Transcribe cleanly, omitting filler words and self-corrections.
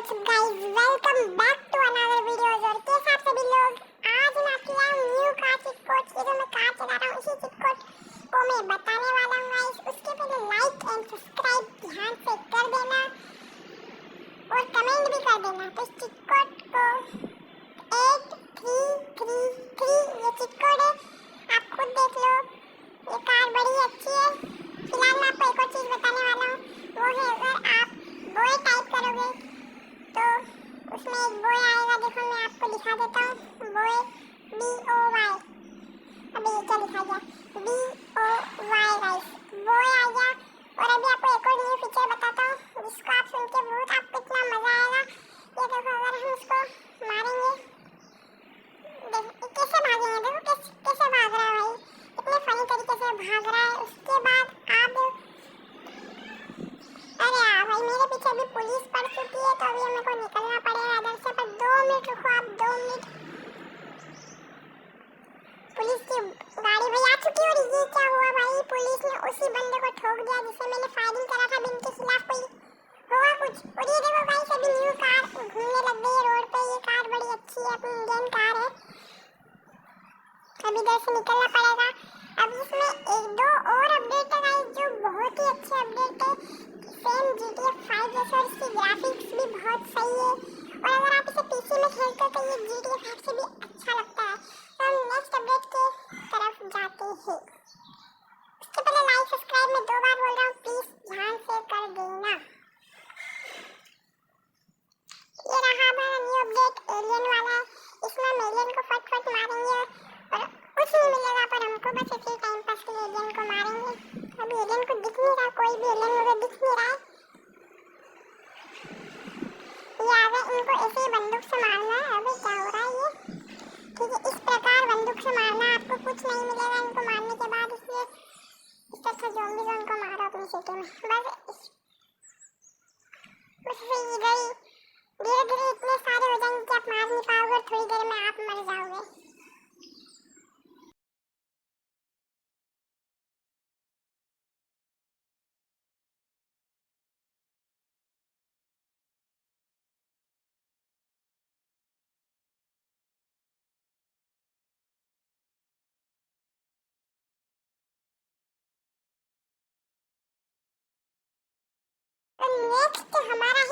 WhatsApp guys, welcome back to another videos. और कैसे आप सभी लोग? आज मैं आपके लिए न्यू कार चिट कोड, ये जो मैं कार चला रहा हूँ इसी चिट कोड को मैं बताने वाला हूँ गाइस। उसके पहले लाइक एंड सब्सक्राइब ध्यान से कर देना और कमेंट भी कर देना। तो इस चिट कोड को 8333 ये चिट कोड है, आप खुद देख लो। ये कार बड़ी अच्छी है। फिलहाल मैं आपको एक और चीज़ बताने वाला हूँ, वो है अगर आप बॉय टाइप करोगे तो उसमें एक बॉय आएगा। देखो मैं आपको दिखा देता हूँ, बॉय BOY। अभी ये क्या लिखा गया, BOY गाइस, बॉय आ गया। और अभी आपको एक और न्यू फीचर बताता हूँ जिसको आप सुन के बहुत आपको इतना मजा आएगा। ये देखो, अगर हम उसको मारेंगे, कैसे भागेंगे, देखो कैसे भाग रहा है भाई, कितने फनी तरीके से भाग रहा है। उसके बाद आप, अरे यार भाई मेरे पीछे अभी पुलिस पड़ चुकी है, तो अभी मेरे को निकलना पड़ेगा इधर से। पर 2 मिनट रुको आप, 2 मिनट। पुलिस की गाड़ी भाई आ चुकी है। और ये क्या हुआ भाई, पुलिस ने उसी बंदे को ठोक दिया जिसे मैंने फायरिंग करा था। इनके खिलाफ कोई हुआ कुछ। और ये देखो भाई, सभी न्यू कार घूमने लग गई है रोड पे। ये कार बड़ी अच्छी है, अपनी इंडियन कार है। अभी इधर से निकलना पड़ेगा। अब इसमें एक दो और अपडेट है गाइस जो बहुत ही अच्छे अपडेट है, सेम GTA 5 जैसे। और इसकी ग्राफिक्स भी बहुत सही है। और अगर आप इसे पीसी में खेलते हो तो ये GTA 5 से भी अच्छा लगता है। तो हम नेक्स्ट अपडेट की तरफ जाते हैं। उसके पहले लाइक सब्सक्राइब मैं 2 बार बोल रहा हूँ, प्लीज ध्यान से कर देना। ये रहा हमारा न्यू अपडेट एलियन वाला है। इसमें हम एलियन को फट मारेंगे और कुछ नहीं मिलेगा, पर हमको बस इसी टाइम पास के लिए एलियन को मारेंगे। अभी एलियन को दिख नहीं रहा, कोई भी एलियन मुझे दिख नहीं रहा है। ये आगे इनको ऐसे ही बंदूक से मारना है। अभी क्या हो रहा है ये, ठीक है, इस प्रकार बंदूक से मारना, आपको कुछ नहीं मिलेगा इनको मारने के बाद। इसलिए इस तरह से ज़ॉम्बी ज़ोन को मारो अपनी सिटी में। बस इधर ही धीरे धीरे इतने सारे हो जाएंगे कि आप मार नहीं पाओगे और थोड़ी देर में आप मर जाओगे। तो नेक्स्ट हमारा